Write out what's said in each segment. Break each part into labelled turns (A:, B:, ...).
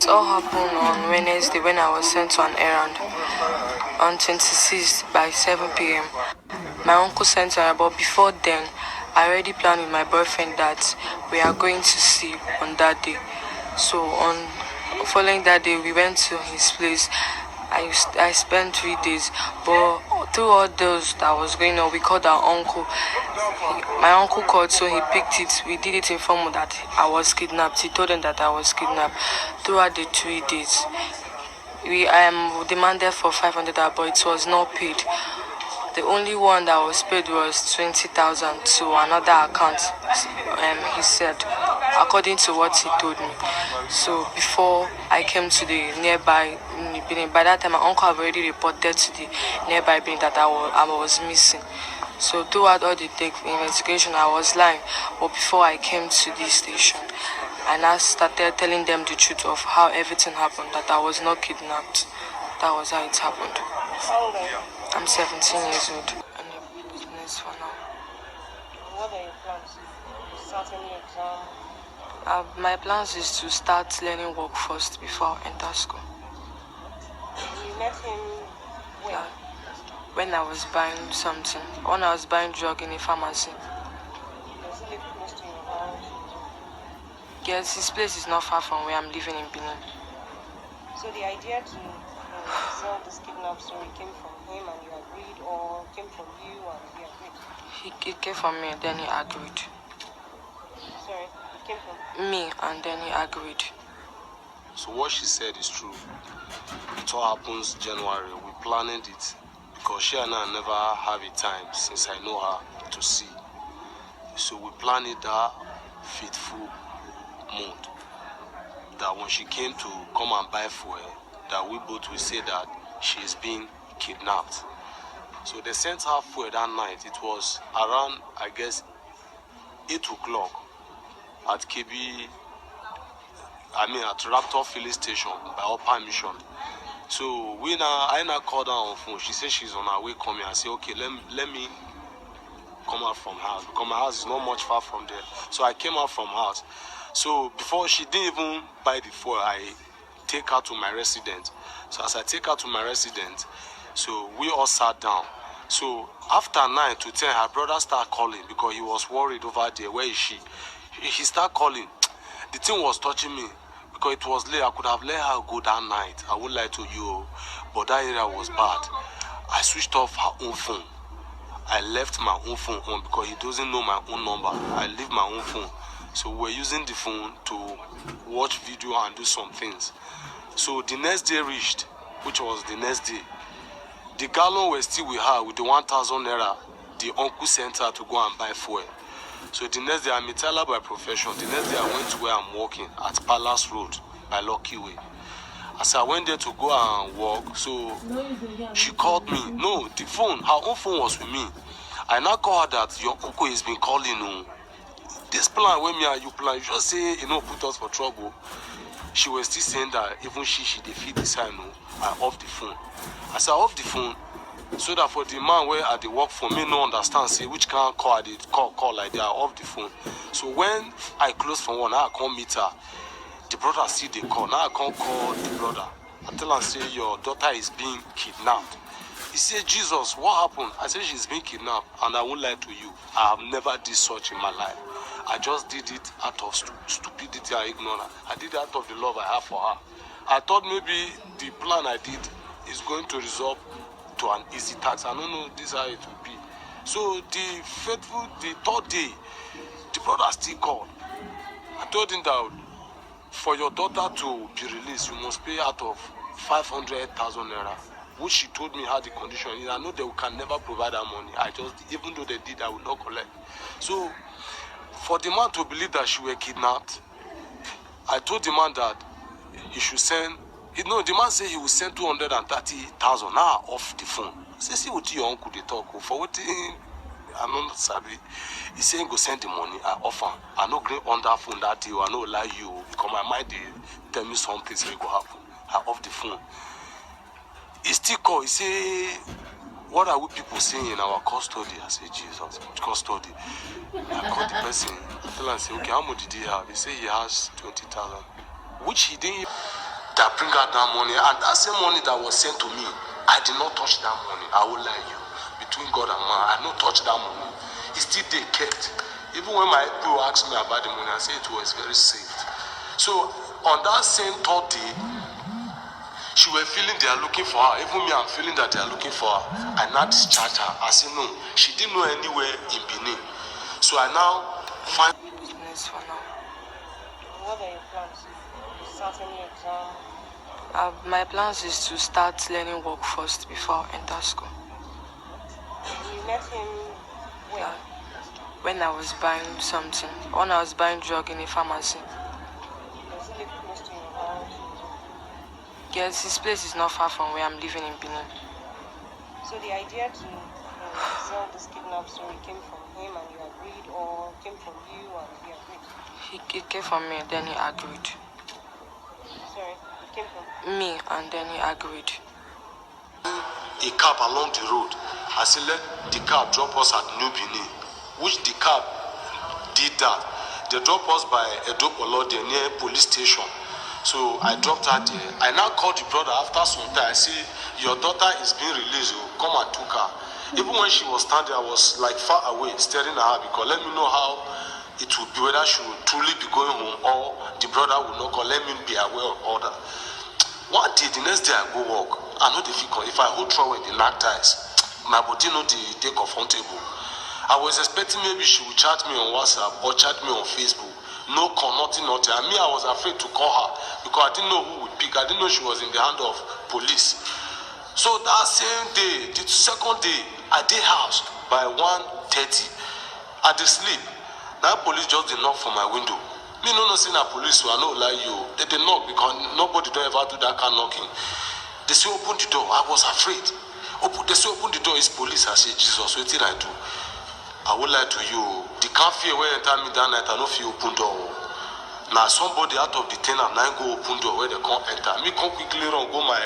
A: It all happened on Wednesday when I was sent to an errand. On 26th by 7 p.m. My uncle sent her, but before then, I already planned with my boyfriend that we are going to see on that day. So on following that day, we went to his place. I spent 3 days, but through all those that was going on, we called our uncle. My uncle called, so he picked it. We did it inform that I was kidnapped. He told them that I was kidnapped. Throughout the 3 days, we demanded for 500, but it was not paid. The only one that was paid was 20,000 to another account. He said, according to what he told me. So before I came to the nearby building, by that time my uncle had already reported to the nearby building that I was missing. So throughout all the investigation, I was lying. But before I came to this station, I now started telling them the truth of how everything happened, that I was not kidnapped. That was how it happened.
B: How old are you?
A: I'm 17 years old and a business for now.
B: What are your plans? Start any exam?
A: My plans is to start learning work first before I enter school.
B: You met him when?
A: When I was buying something. When I was buying drug in a pharmacy.
B: Does he live close to your house?
A: Yes, his place is not far from where I'm living in Benin.
B: So the idea to sell this kidnap story came from him and you agreed, or came from you and he agreed?
A: It came from me, then he agreed.
B: Sorry, it came from
A: me, and then he agreed.
C: So what she said is true. It all happens January. We planned it because she and I never have a time since I know her to see. So we planned it that faithful mood. That when she came to come and buy fuel, that we both will say that she is being kidnapped. So they sent her fuel that night. It was around, I guess, 8 o'clock at KB, at Raptor filling station by our permission. So I now called her on phone. She said she's on her way coming. I said, okay, let me come out from house because my house is not much far from there. So I came out from house. So before she didn't even buy the fuel, I take her to my residence. So as I take her to my residence, so we all sat down. So after 9 to 10, her brother started calling because he was worried over there. Where is she? He started calling. The thing was touching me because it was late. I could have let her go that night. I won't lie to you, but that area was bad. I switched off her own phone. I left my own phone on because he doesn't know my own number. I leave my own phone. So we're using the phone to watch video and do some things. So the next day reached, which was the next day. The gallon was still with her with the 1,000 naira. The uncle sent her to go and buy fuel. So the next day, I'm a teller by profession. The next day, I went to where I'm working at Palace Road by Lucky Way. As I went there to go and walk, so she called me. No, the phone, her own phone was with me. I now called her that your uncle has been calling you. This plan, when me and you plan, you just say, put us for trouble. She was still saying that even she defeat this I know. I off the phone. As I off the phone, so that for the man where I dey work for me no understand, say which kind of call I did call like that, I off the phone. So when I close from one, now I come meet her. The brother see the call. Now I can't call the brother. I tell her, say, your daughter is being kidnapped. He said, Jesus, what happened? I said, she's being kidnapped, and I won't lie to you. I have never did such in my life. I just did it out of stupidity and ignorance. I did it out of the love I have for her. I thought maybe the plan I did is going to result to an easy task. I don't know this how it will be. So the third day, the brother still called. I told him that for your daughter to be released, you must pay out of 500,000 naira, which she told me how the condition is. I know they can never provide that money. Even though they did, I will not collect. So for the man to believe that she were kidnapped, I told the man that he should send. The man said he will send 230,000 now off the phone. I said, see what your uncle they talk for what I'm not sabi. He said he go send the money. I offer. I no agree on that phone that day. I no lie you because my mind they tell me something will go happen. I off the phone. He still call. He say, what are we people saying in our custody? I say, Jesus, custody. I call the person. I tell him, say, okay, how much did he have? He say he has 20,000, which he didn't. that bring out that money, and that same money that was sent to me, I did not touch that money. I will lie you. Between God and man, I not touch that money. It's still they kept. Even when my people asked me about the money, I said it was very safe. So on that same third day, she were feeling they are looking for her. Even me, I'm feeling that they are looking for her. I now discharged her. I said no, she didn't know anywhere in Benin. So I now find
A: Business for now.
B: What are your plans? Start any exam?
A: My plans is to start learning work first before I enter school.
B: You met him when?
A: Yeah. When I was buying something, when I was buying drug in a pharmacy.
B: Does he live close to your house?
A: Yes, his place is not far from where I'm living in Benin.
B: So the idea to sell this kidnap story came from him and you agreed, or came from you and he agreed?
A: It came from me, then he agreed.
B: Sorry, it came from
A: Me, and then he agreed.
C: a cab along the road. I said, let the cab drop us at New Benin, which the cab did that. They dropped us by Edopolode near police station. So I dropped her there. I now called the brother after some time. I say, your daughter is being released. Oh, come and took her. Even when she was standing, I was like far away staring at her because let me know how it would be, whether she would truly be going home or the brother would not call. Let me be aware of all that. One day, the next day I go work. I know the figure. If I hold trouble with the knack ties, my body know the comfortable. I was expecting maybe she would chat me on WhatsApp or chat me on Facebook. No call, nothing, nothing. And me, I was afraid to call her because I didn't know who would pick. I didn't know she was in the hand of police. So that same day, the second day, I did house by 1:30. I did sleep. That police just did knock for my window. Me no know say na police, so I no lie you. They did knock because nobody don't ever do that kind of knocking. They say open the door. I was afraid. They say open the door. It's police. I say Jesus, what did I do? I will lie to you. The can't fear when enter me that night. I no feel open door. Now somebody out of the tenant now go open door where they can't enter. Me come quickly run go my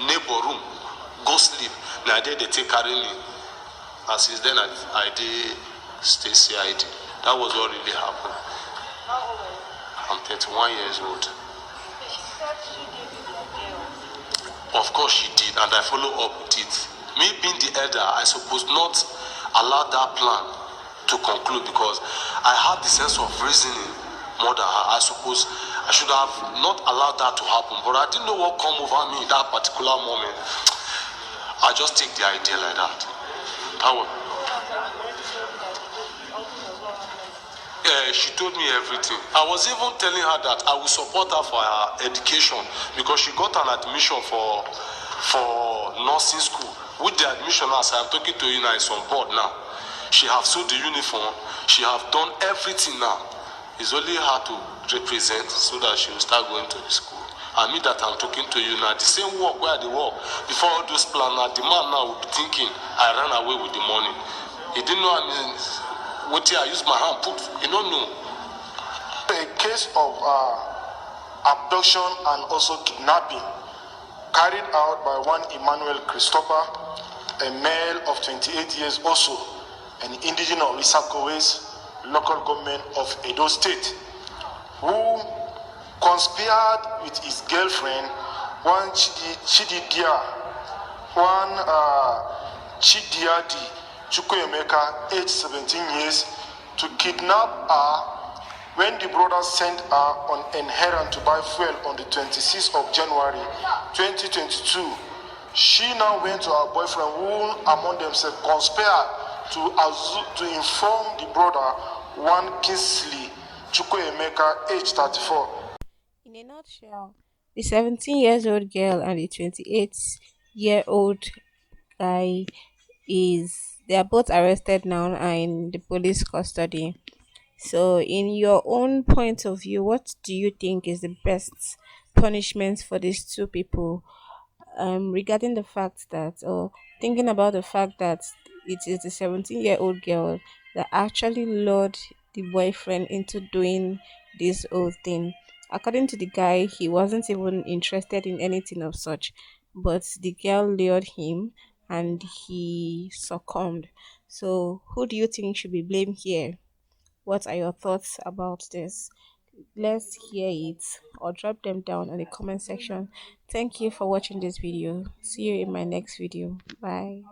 C: neighbor room, go sleep. Now there they take carry me. And since then I did stay CID. That was what really happened.
B: how old are you?
C: I'm 31 years old.
B: She said she gave you the deal.
C: Of course she did, and I follow up with it. Me being the elder, I suppose not allow that plan to conclude because I had the sense of reasoning more than her. I suppose I should have not allowed that to happen, but I didn't know what come over me in that particular moment. I just take the idea like that. That was, she told me everything. I was even telling her that I will support her for her education because she got an admission for nursing school. With the admission, as I'm talking to you now, is on board now. She have sewed the uniform. She have done everything now. It's only her to represent so that she will start going to the school. And me that I'm talking to you now, the same work where they work before all those plans now, the man now will be thinking I ran away with the money. He didn't know I mean what I used my hand put, he don't know.
D: A case of abduction and also kidnapping carried out by one Emmanuel Christopher, a male of 28 years also, an indigenous of Isakowes, local government of Edo State, who conspired with his girlfriend, one Chididia, one Chidiadi Chukwuemeka, aged 17 years, to kidnap her when the brothers sent her on an errand to buy fuel on the 26th of January 2022. She now went to her boyfriend, who among themselves conspired to inform the brother, one Kingsley Chukwuemeka, age 34.
E: In a nutshell, the 17 years old girl and the 28-year-old guy they are both arrested now and in the police custody. So, in your own point of view, what do you think is the best punishment for these two people? Regarding the fact that, or thinking about the fact that it is the 17-year-old girl that actually lured the boyfriend into doing this whole thing. According to the guy, he wasn't even interested in anything of such, but the girl lured him and he succumbed. So, who do you think should be blamed here? What are your thoughts about this? let's hear it or drop them down in the comment section. Thank you for watching this video. See you in my next video. Bye.